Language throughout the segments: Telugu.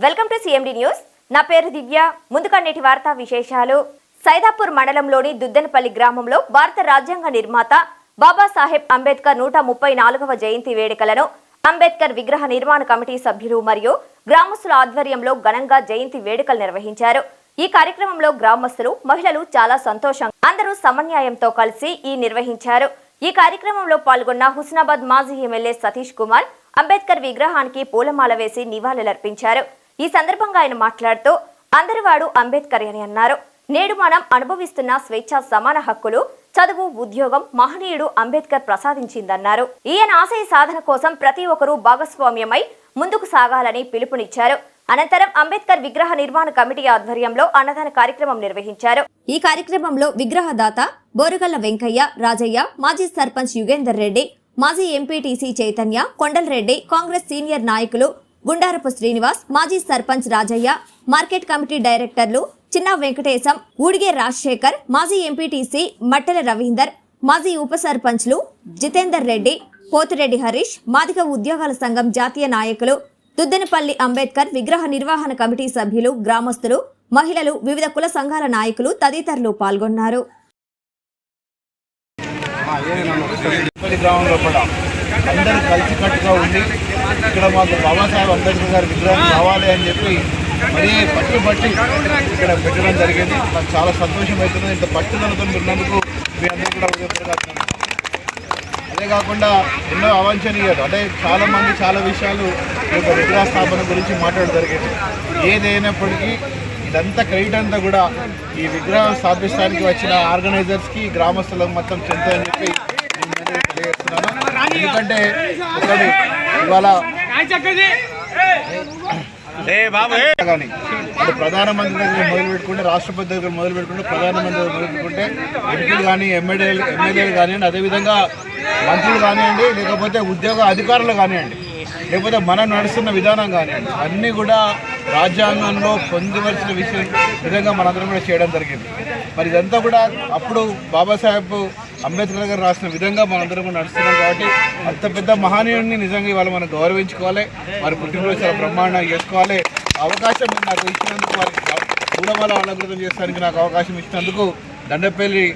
Welcome to CMD news. నా పేరు దివ్య. ముందుగా నేటి వార్తా విశేషాలు. సైదాపూర్ మండలంలోని దుద్దెనపల్లి గ్రామంలో భారత రాజ్యాంగ నిర్మాత బాబాసాహెబ్ అంబేద్కర్ 134వ జయంతి వేడుకలను అంబేద్కర్ విగ్రహ నిర్మాణ కమిటీ సభ్యులు మరియు గ్రామస్తుల ఆధ్వర్యంలో ఘనంగా జయంతి వేడుకలు నిర్వహించారు. ఈ కార్యక్రమంలో గ్రామస్తులు, మహిళలు చాలా సంతోషంగా అందరూ సమన్వయంతో కలిసి నిర్వహించారు. ఈ కార్యక్రమంలో పాల్గొన్న హుస్నాబాద్ మాజీ ఎమ్మెల్యే సతీష్ కుమార్ అంబేద్కర్ విగ్రహానికి పూలమాల వేసి నివాళులర్పించారు. ఈ సందర్భంగా ఆయన మాట్లాడుతూ అందరివాడు అంబేద్కర్ అని అన్నారు. నేడు మనం అనుభవిస్తున్న స్వేచ్ఛ, సమాన హక్కులు, చదువు, ఉద్యోగం మహనీయుడు అంబేద్కర్ ప్రసాదించిందన్నారు. ఈయన ఆశయ సాధన కోసం ప్రతి ఒక్కరూ భాగస్వామ్యమై ముందుకు సాగాలని పిలుపునిచ్చారు. అనంతరం అంబేద్కర్ విగ్రహ నిర్మాణ కమిటీ ఆధ్వర్యంలో అన్నదాన కార్యక్రమం నిర్వహించారు. ఈ కార్యక్రమంలో విగ్రహదాత బోరుగల్ల వెంకయ్య, రాజయ్య, మాజీ సర్పంచ్ యుగేందర్ రెడ్డి, మాజీ ఎంపీటీసీ చైతన్య, కొండలరెడ్డి, కాంగ్రెస్ సీనియర్ నాయకులు గుండారపు శ్రీనివాస్, మాజీ సర్పంచ్ రాజయ్య, మార్కెట్ కమిటీ డైరెక్టర్లు చిన్న వెంకటేశం, ఊడిగే రాజశేఖర్, మాజీ ఎంపీటీసీ మట్టెల రవీందర్, మాజీ ఉప సర్పంచ్లు జితేందర్ రెడ్డి, పోతిరెడ్డి హరీష్, మాదిగ ఉద్యోగాల సంఘం జాతీయ నాయకులు, దుద్దెనపల్లి అంబేద్కర్ విగ్రహ నిర్వహణ కమిటీ సభ్యులు, గ్రామస్తులు, మహిళలు, వివిధ కుల సంఘాల నాయకులు తదితరులు పాల్గొన్నారు. అందరూ కలిసికట్టుగా ఉండి ఇక్కడ మాకు బాబాసాహెబ్ అంబేద్కర్ గారి విగ్రహం కావాలి అని చెప్పి మరీ పట్టుబట్టి ఇక్కడ పెట్టడం జరిగింది. నాకు చాలా సంతోషం అవుతుంది. ఇంత పట్టుదలతో ఉన్నందుకు మీ అందరూ కూడా ఉదయపూర్వకంగా. అదే కాకుండా ఎన్నో అవాంఛనీయాలు అంటే చాలామంది చాలా విషయాలు ఈ యొక్క విగ్రహ స్థాపన గురించి మాట్లాడడం జరిగింది. ఏదైనప్పటికీ ఇదంతా క్రెడిట్ అంతా కూడా ఈ విగ్రహం స్థాపించడానికి వచ్చిన ఆర్గనైజర్స్కి, గ్రామస్తులకు మొత్తం చెందని చెప్పి తెలియజేస్తున్నాను. ఎందుకంటే ఒకటి ఇవాళ కానీ అంటే ప్రధానమంత్రి దగ్గర మొదలు పెట్టుకుంటే, రాష్ట్రపతి దగ్గర మొదలు పెట్టుకుంటే, ప్రధానమంత్రి దగ్గర మొదలు పెట్టుకుంటే ఎంపీలు కానీ ఎమ్మెల్యేలు కానివ్వండి, అదేవిధంగా మంత్రులు కానివ్వండి, లేకపోతే ఉద్యోగ అధికారులు కానివ్వండి, లేకపోతే మనం నడుస్తున్న విధానం కానివ్వండి, అన్నీ కూడా రాజ్యాంగంలో పొందవలసిన విధంగా మనందరం కూడా చేయడం జరిగింది. మరి ఇదంతా కూడా అప్పుడు బాబాసాహెబ్ అంబేద్కర్ గారు రాసిన విధంగా మనందరం కూడా నడుస్తున్నాం. కాబట్టి అంత పెద్ద మహనీయుడిని నిజంగా ఇవాళ మనం గౌరవించుకోవాలి. మరి పుట్టినరోజు చాలా బ్రహ్మాండంగా చేసుకోవాలి. అవకాశం నాకు ఇచ్చినందుకు, వారికి పూలమాల అలంకృతం చేసడానికి నాకు అవకాశం ఇచ్చినందుకు దండపల్లి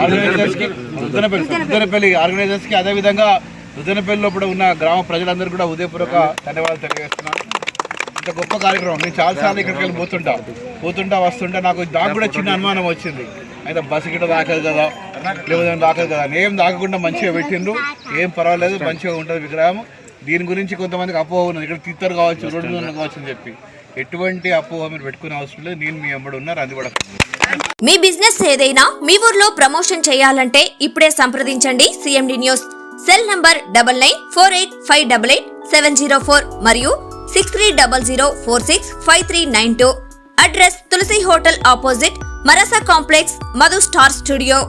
ఆర్గనైజర్స్కి, దుద్దెనపల్లి ఆర్గనైజర్స్కి, అదేవిధంగా దుద్దెనపల్లిలో కూడా ఉన్న గ్రామ ప్రజలందరూ కూడా ఉదయపూర్వక ధన్యవాదాలు తెలియజేస్తున్నాను. ఇంత గొప్ప కార్యక్రమం. నేను చాలాసార్లు ఇక్కడికి వెళ్ళి పోతుంటా వస్తుంటా నాకు కూడా చిన్న అనుమానం వచ్చింది. అయితే బస్సు గిట్ట దాకదు కదా, లేకపోతే దాకదు కదా. ఏం దాకకుండా మంచిగా పెట్టిండ్రు, ఏం పర్వాలేదు, మంచిగా ఉంటుంది విగ్రహం. దీని గురించి కొంతమందికి అపోహ ఉన్నది, ఇక్కడ తీర్థరు కావచ్చు, రోడ్డు మీద కావచ్చు అని చెప్పి. ఎటువంటి అపోహ మీరు పెట్టుకునే అవసరం లేదు. నేను మీ అమ్మడు ఉన్నారు, అది కూడా. మీ బిజినెస్ ఏదైనా మీ ఊర్లో ప్రమోషన్ చేయాలంటే ఇప్పుడే సంప్రదించండి సిఎండి న్యూస్. సెల్ నంబర్ 9948588704 మరియు 6300465392. అడ్రస్ తులసి హోటల్ ఆపోజిట్ మరసా కాంప్లెక్స్, మధు స్టార్ స్టూడియో.